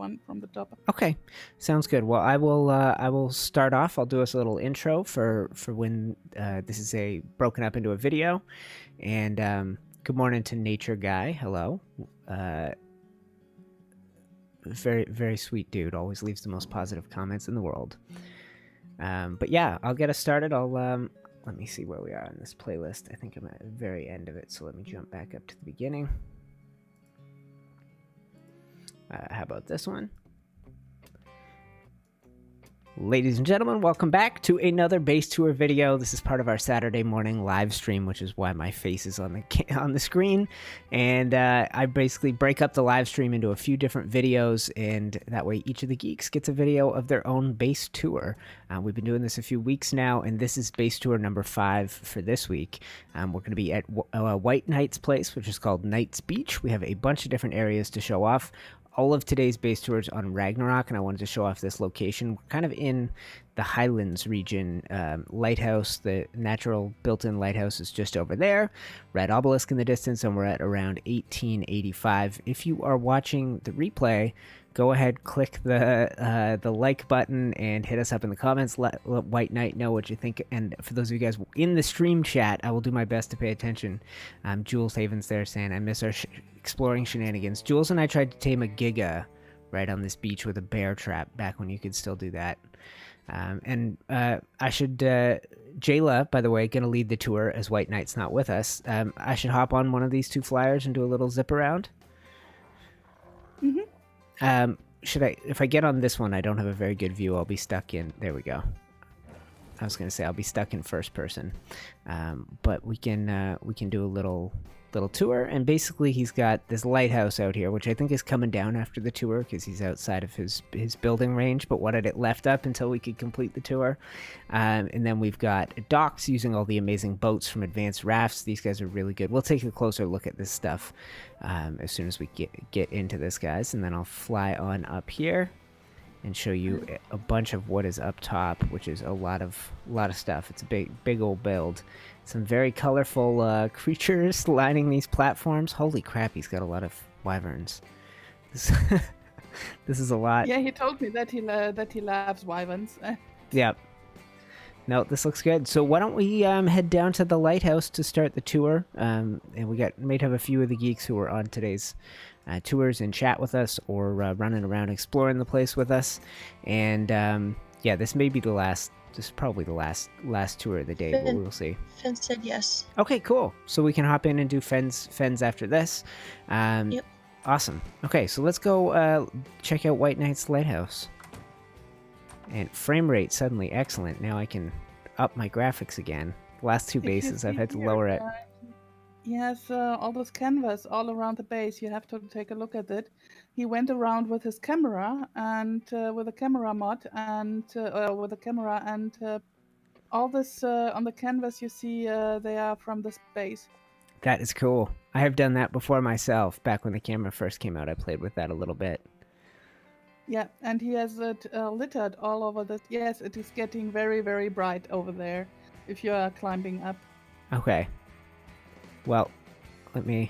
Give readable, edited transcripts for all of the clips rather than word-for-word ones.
one from the top. Okay, sounds good. Well, I will start off. I'll do us a little intro for when this is broken up into a video. And good morning to Nature Guy. Hello. Very, very sweet dude. Always leaves the most positive comments in the world. But yeah, I'll get us started. I'll let me see where we are on this playlist. I think I'm at the very end of it, so let me jump back up to the beginning. How about this one? Ladies and gentlemen, welcome back to another base tour video. This is part of our Saturday morning live stream, which is why my face is on the screen. And I basically break up the live stream into a few different videos, and that way each of the geeks gets a video of their own base tour. We've been doing this a few weeks now, and this is base tour number 5 for this week. We're going to be at WhiteKnight's place, which is called Knight's Beach. We have a bunch of different areas to show off. All of today's base tours on Ragnarok, and I wanted to show off this location. We're kind of in the Highlands region. Lighthouse, the natural built-in lighthouse, is just over there. Red obelisk in the distance, and we're at around 1885. If you are watching the replay, go ahead, click the like button, and hit us up in the comments. Let WhiteKnight know what you think. And for those of you guys in the stream chat, I will do my best to pay attention. Jules Haven's there saying, I miss our exploring shenanigans. Jules and I tried to tame a giga right on this beach with a bear trap back when you could still do that. I should... Jayla, by the way, going to lead the tour as WhiteKnight's not with us. I should hop on one of these 2 flyers and do a little zip around? Mm-hmm. If I get on this one, I don't have a very good view. I'll be stuck in... There we go. I was going to say I'll be stuck in first person. But we can do a little tour, and basically he's got this lighthouse out here, which I think is coming down after the tour because he's outside of his building range, but wanted it left up until we could complete the tour. And then we've got docks using all the amazing boats from Advanced Rafts. These guys are really good. We'll take a closer look at this stuff as soon as we get into this, guys, and then I'll fly on up here and show you a bunch of what is up top, which is a lot of stuff. It's a big old build. Some very colorful creatures lining these platforms. Holy crap, he's got a lot of wyverns. This is a lot. Yeah, he told me that he loves wyverns. Yep. No, this looks good. So why don't we head down to the lighthouse to start the tour? And we might have a few of the geeks who are on today's tours and chat with us, or running around exploring the place with us. And yeah, this may be the last. This is probably the last tour of the day, but we'll see. Fen said yes. Okay, cool. So we can hop in and do Fens after this. Yep. Awesome. Okay, so let's go check out WhiteKnight's lighthouse. And frame rate suddenly excellent. Now I can up my graphics again. The last 2 bases I've had to lower it. He has all this canvas all around the base. You have to take a look at it. He went around with his camera and with a camera mod and with a camera, and all this on the canvas you see they are from this base. That is cool. I have done that before myself. Back when the camera first came out, I played with that a little bit. Yeah, and he has it littered all over this. Yes, it is getting very, very bright over there if you are climbing up. Okay. Well, I'm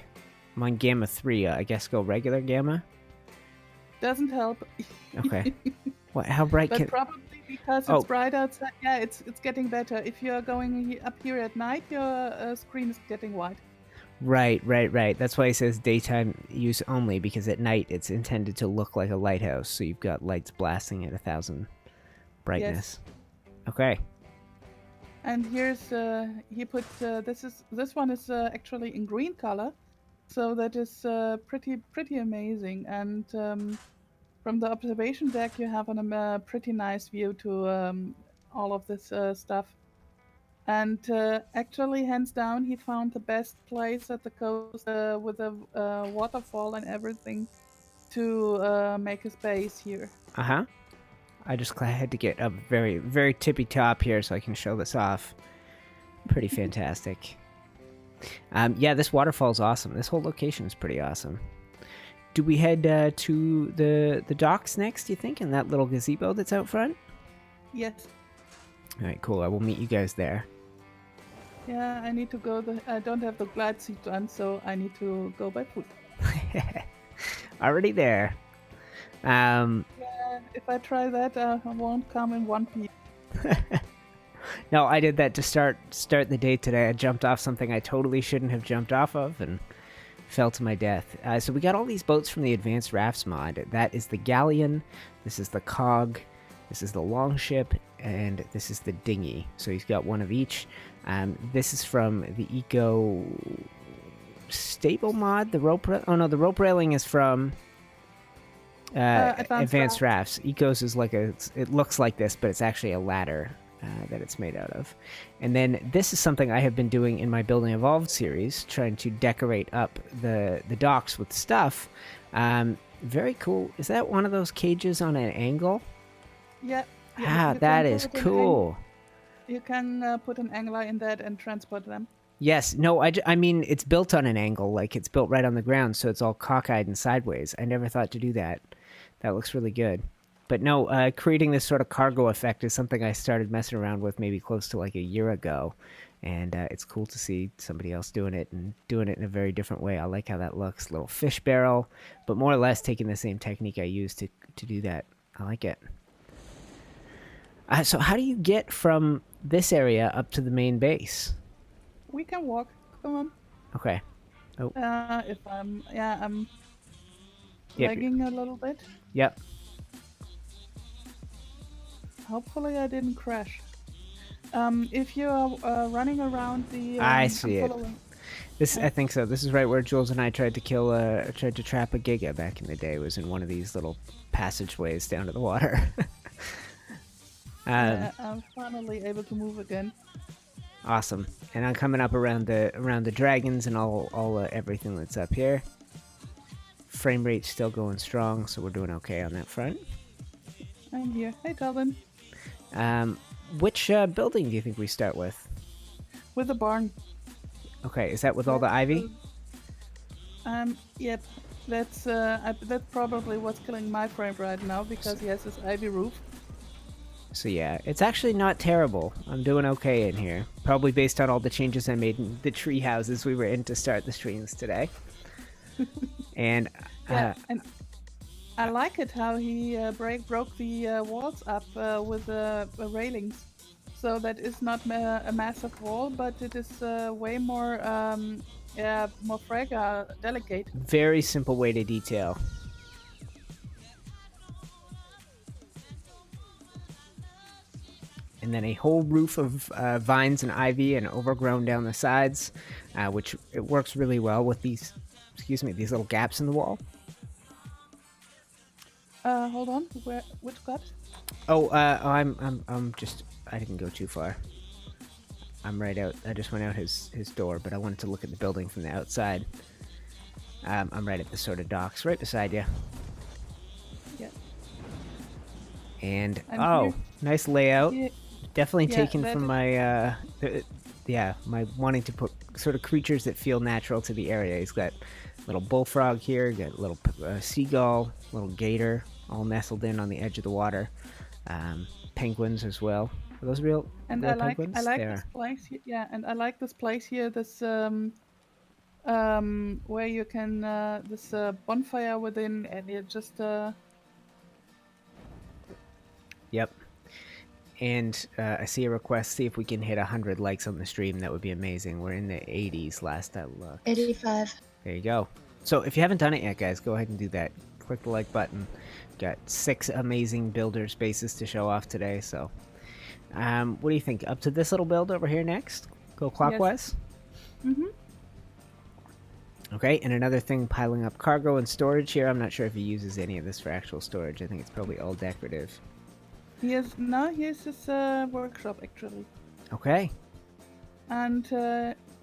on gamma 3. I guess go regular gamma? Doesn't help. Okay. What? How bright but can... probably because it's bright outside. Yeah, it's getting better. If you are going up here at night, your screen is getting white. Right. That's why it says daytime use only, because at night it's intended to look like a lighthouse, so you've got lights blasting at 1,000 brightness. Yes. Okay. And here's he put this one is actually in green color, so that is pretty amazing. And from the observation deck, you have a pretty nice view to all of this stuff. And actually, hands down, he found the best place at the coast with a waterfall and everything to make his base here. I just had to get up very, very tippy top here so I can show this off. Pretty fantastic. Yeah, this waterfall's awesome. This whole location is pretty awesome. Do we head to the docks next, do you think, in that little gazebo that's out front? Yes. All right, cool. I will meet you guys there. Yeah, I need to go. I don't have the glide suit on, so I need to go by foot. Already there. Yeah, if I try that, I won't come in one piece. No, I did that to start the day today. I jumped off something I totally shouldn't have jumped off of and fell to my death. So we got all these boats from the Advanced Rafts mod. That is the Galleon, this is the Cog, this is the Longship, and this is the Dinghy. So he's got one of each. This is from the Eco Stable mod. The rope. Oh no, the rope railing is from Advanced Rafts. Ecos is like it looks like this, but it's actually a ladder that it's made out of. And then this is something I have been doing in my Building Evolved series, trying to decorate up the docks with stuff. Very cool. Is that one of those cages on an angle? Yeah. That is cool. You can put an angler in that and transport them. Yes. No, I mean, it's built on an angle. Like, it's built right on the ground, so it's all cockeyed and sideways. I never thought to do that. That looks really good. But no, creating this sort of cargo effect is something I started messing around with maybe close to like a year ago. And it's cool to see somebody else doing it and doing it in a very different way. I like how that looks. Little fish barrel, but more or less taking the same technique I used to do that. I like it. So how do you get from this area up to the main base? We can walk. Come on. Okay. Oh. If I'm lagging a little bit. Yep. Hopefully I didn't crash. If you are running around the... I see it. I think so. This is right where Jules and I tried to trap a Giga back in the day. It was in one of these little passageways down to the water. I'm finally able to move again. Awesome. And I'm coming up around the dragons and all everything that's up here. Frame rate's still going strong, so we're doing okay on that front. I'm here. Hey, Talbot. Which building do you think we start with? With the barn. Okay, is that with all the ivy? Yep. That's probably what's killing my frame right now, because he has this ivy roof. So yeah, it's actually not terrible. I'm doing okay in here. Probably based on all the changes I made in the tree houses we were in to start the streams today. And and I like it how he broke the walls up with railings. So that is not a massive wall, but it is way more more fragile, delicate. Very simple way to detail. And then a whole roof of vines and ivy and overgrown down the sides, which it works really well with these little gaps in the wall. Hold on. Which gaps? Oh, I didn't go too far. I'm right out. I just went out his door, but I wanted to look at the building from the outside. I'm right at the sort of docks, right beside you. Yeah. And here. Nice layout. Yeah. Definitely taken from my my wanting to put sort of creatures that feel natural to the area. He's got little bullfrog here, got a little seagull, little gator, all nestled in on the edge of the water. Penguins as well. Are those real? And real I like penguins? this place. Yeah, and I like this place here. This where you can this bonfire within, and you just. Yep. And I see a request. See if we can hit 100 likes on the stream. That would be amazing. We're in the 80s last I looked. 85. There you go. So if you haven't done it yet, guys, go ahead and do that. Click the like button. Got 6 amazing builder spaces to show off today. So, what do you think? Up to this little build over here next. Go clockwise. Yes. Okay, and another thing, piling up cargo and storage here. I'm not sure if he uses any of this for actual storage. I think it's probably all decorative. Here's his workshop actually. Okay. And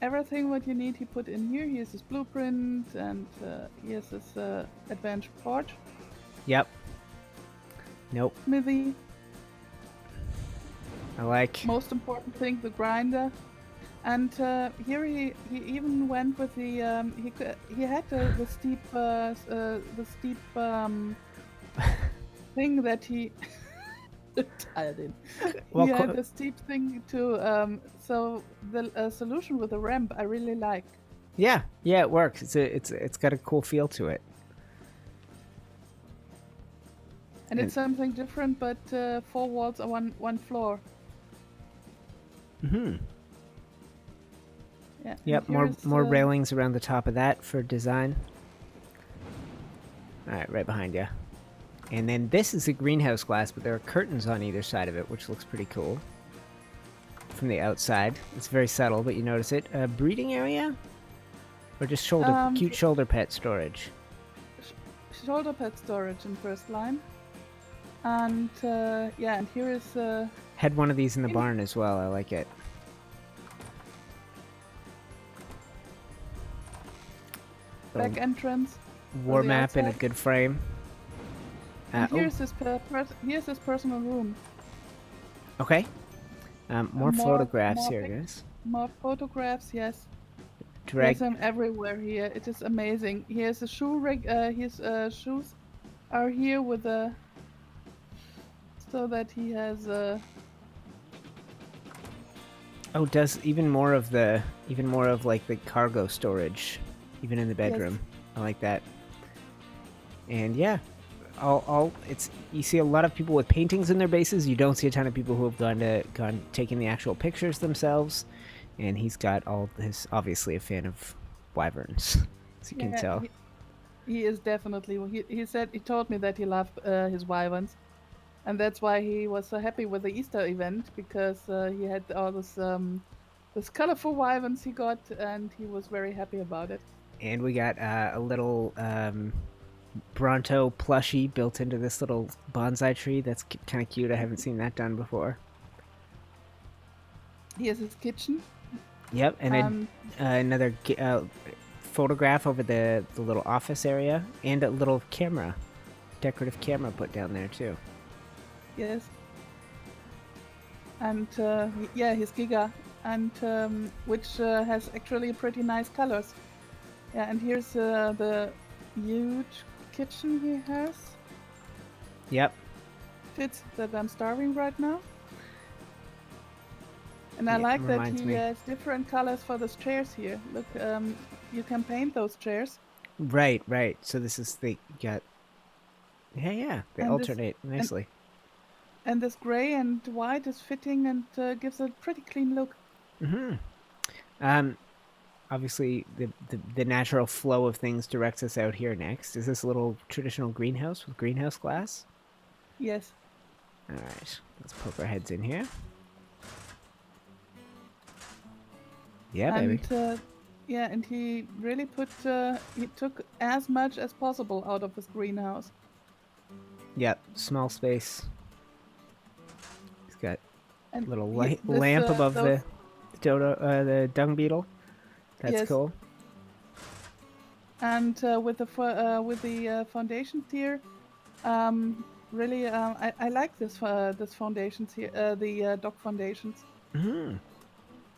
everything what you need he put in here. Here's his blueprint, and here's his advanced forge. Yep. Nope. Smithy. I like. Most important thing, the grinder. And here he even went with the he had the steep thing that he tied in. Well, he had a steep thing to so the solution with the ramp I really like. Yeah, it works. It's got a cool feel to it. And it's something different, but 4 walls on one floor. Mm-hmm. Yeah. Yep, more railings around the top of that for design. All right, right behind you. And then this is a greenhouse glass, but there are curtains on either side of it, which looks pretty cool. From the outside. It's very subtle, but you notice it. A breeding area? Or just cute shoulder pet storage? Shoulder pet storage in first line. And yeah, and here is... Had one of these in the barn as well. I like it. Back entrance. War map in a good frame. Here's his personal room. Okay. More photographs here, pics, guys. More photographs, yes. There's them everywhere here. It is amazing. Here's a shoe rig. His shoes are here with a... So that he has Oh, does even more of like the cargo storage, even in the bedroom. Yes. I like that. And yeah, you see a lot of people with paintings in their bases. You don't see a ton of people who have taking the actual pictures themselves. And he's got all this, obviously a fan of wyverns, as you can tell. He is definitely. He told me that he loved his wyverns. And that's why he was so happy with the Easter event, because he had all this colorful wyverns he got, and he was very happy about it. And we got a little Bronto plushie built into this little bonsai tree. That's kind of cute. I haven't seen that done before. Here's his kitchen. Yep, and another photograph over the little office area, and a little decorative camera put down there too. Yes. And yeah, his Giga, and which has actually pretty nice colors. Yeah, and here's the huge kitchen he has. Yep. Fits that I'm starving right now. And I like that he has different colors for those chairs here. Look, you can paint those chairs. Right. So this is they alternate nicely. And this gray and white is fitting and gives a pretty clean look. Mm-hmm. Obviously, the natural flow of things directs us out here next. Is this a little traditional greenhouse with greenhouse glass? Yes. All right. Let's poke our heads in here. Yeah, baby. Yeah, and he really he took as much as possible out of his greenhouse. Yep, small space. He's got a little lamp above the dung beetle. That's cool. And with the foundations here, really, I like this foundations here, the dock foundations. Mm-hmm.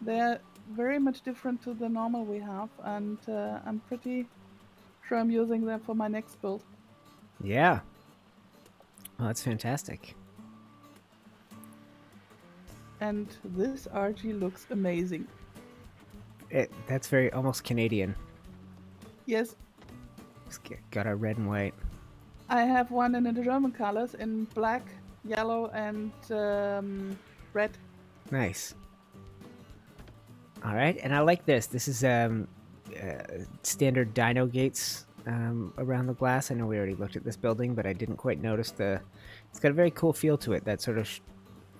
They're very much different to the normal we have, and I'm pretty sure I'm using them for my next build. Yeah. Oh, that's fantastic. And this RG looks amazing. That's very almost Canadian. Yes. It's got our red and white. I have one in the German colors in black, yellow, and red. Nice. All right, and I like this. This is standard dino gates around the glass. I know we already looked at this building, but I didn't quite notice it's got a very cool feel to it. That sort of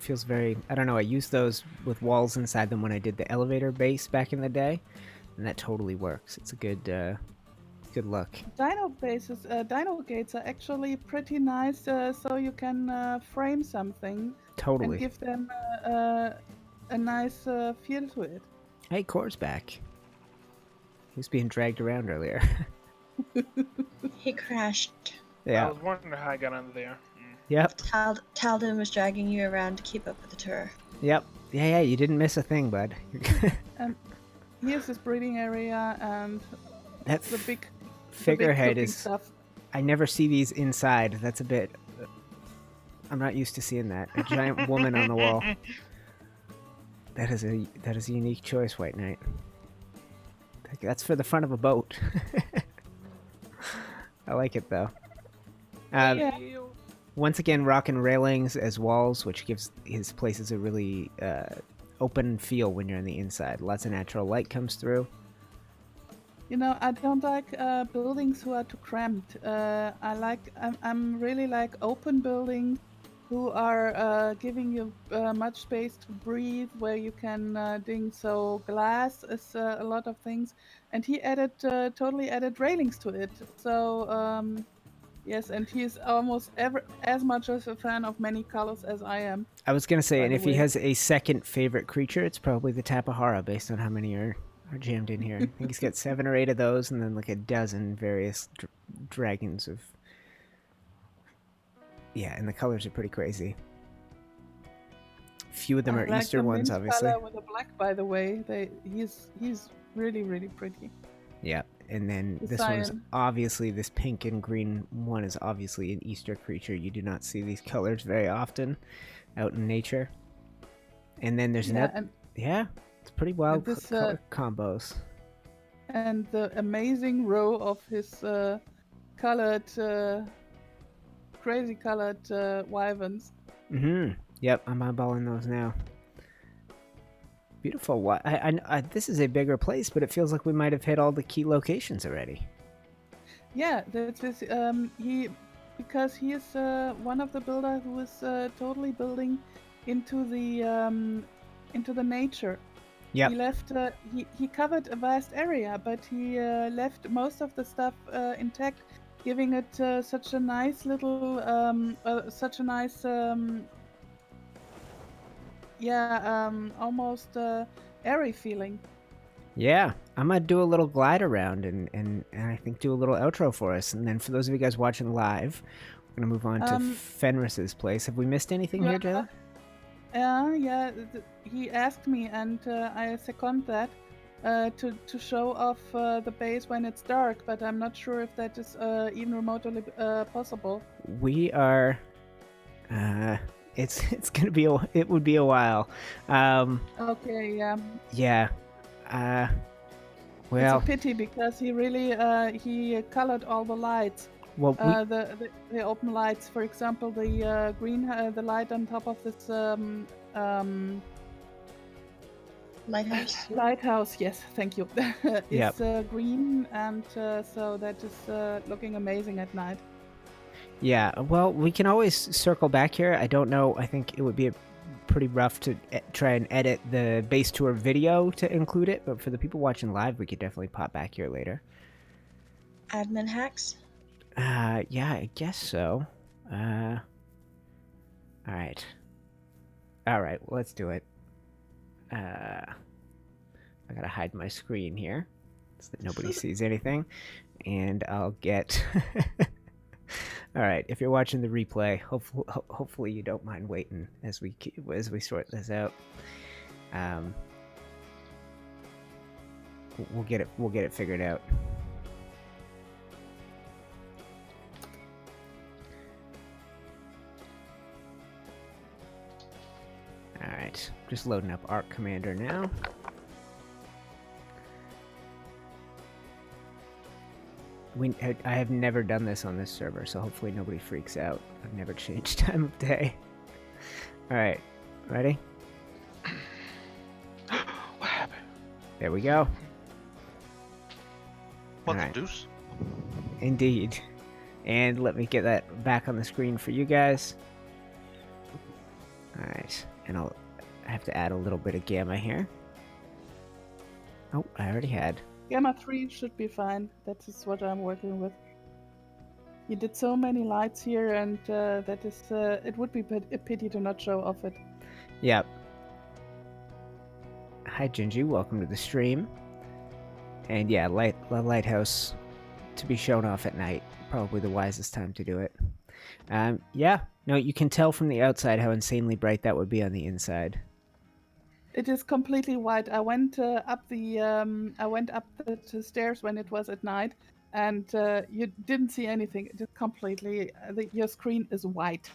feels very, I don't know, I used those with walls inside them when I did the elevator base back in the day, and that totally works. It's a good look. Dino gates are actually pretty nice, so you can frame something. Totally. And give them a nice feel to it. Hey, Core's back. He was being dragged around earlier. He crashed. Yeah. I was wondering how I got under there. Yep. Talden was dragging you around to keep up with the tour. Yep. Yeah, you didn't miss a thing, bud. Here's this breeding area, and that's the big figurehead is stuff. I never see these inside. That's a bit, I'm not used to seeing that. A giant woman on the wall. That is a unique choice, WhiteKnight. That's for the front of a boat. I like it though. Yeah. Once again, rocking railings as walls, which gives his places a really open feel when you're on the inside. Lots of natural light comes through. You know, I don't like buildings who are too cramped. I'm really like open buildings who are giving you much space to breathe, where you can ding. So glass is a lot of things, and he totally added railings to it. So yes, and he is almost as much as a fan of many colors as I am. I was going to say, By and the if he way. has a second favorite creature, it's probably the Tapahara, based on how many are jammed in here. I think he's got 7 or 8 of those, and then like a dozen various dragons of... Yeah, and the colors are pretty crazy. Few of them are I like Easter the ones, mint obviously. color with the black, by the way. He's really pretty. Yeah, and then The this one's cyan. obviously, this pink and green one is obviously an Easter creature. You do not see these colors very often out in nature. And then there's another... Yeah, it's pretty wild this, color combos. And the amazing row of his colored, crazy colored wyverns. Yep, I'm eyeballing those now. Beautiful. What? This is a bigger place, but it feels like we might have hit all the key locations already. Yeah, because he is one of the builders who is totally building into the nature. Yep. He left. He covered a vast area, but he left most of the stuff intact, giving it such a nice little, almost airy feeling. Yeah, I'm gonna do a little glide around and I think do a little outro for us, and then for those of you guys watching live, we're gonna move on to Fenris's place. Have we missed anything here, Jayla? Yeah. He asked me, and I second that to show off the base when it's dark. But I'm not sure if that is even remotely possible. We are. It's gonna be it would be a while. Okay, yeah. Yeah. Well, it's a pity because he really he colored all the lights. Well, the open lights, for example, the green, the light on top of this Lighthouse. Lighthouse. Yes, thank you. It's Yep. green, and so that is looking amazing at night. Yeah. Well, we can always circle back here. I don't know. I think it would be pretty rough to try and edit the base tour video to include it, but for the people watching live, we could definitely pop back here later. Admin hacks? Yeah, I guess so. All right. Well, let's do it. I gotta hide my screen here so that nobody sees anything, and I'll get... All right, if you're watching the replay, hopefully you don't mind waiting as we sort this out. We'll get it figured out. All right, just loading up Ark Commander now. I have never done this on this server, so hopefully nobody freaks out. I've never changed time of day. Alright, ready? What happened? There we go. What Alright. the deuce? Indeed. And let me get that back on the screen for you guys. Alright, and I have to add a little bit of gamma here. Oh, I already had. Gamma 3 should be fine. That is what I'm working with. You did so many lights here, and that is it would be a pity to not show off it. Yep. Hi Gingy, welcome to the stream. And yeah, the lighthouse to be shown off at night, probably the wisest time to do it. Yeah, no, you can tell from the outside how insanely bright that would be on the inside. It is completely white. I went up the stairs when it was at night, and you didn't see anything. It is completely your screen is white,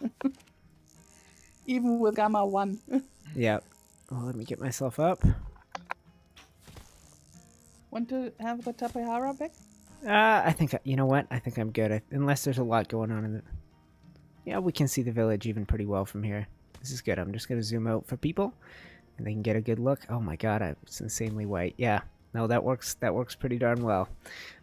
even with Gamma 1. Yep. Well, let me get myself up. Want to have the Tapahara back? I think you know what? I think I'm good. Unless there's a lot going on in the. Yeah, we can see the village even pretty well from here. This is good. I'm just going to zoom out for people, and they can get a good look. Oh my god, it's insanely white. Yeah, no, that works pretty darn well.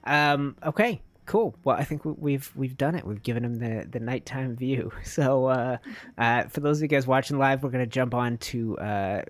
Okay, cool. Well, I think we've done it. We've given them the nighttime view. So for those of you guys watching live, we're going to jump on to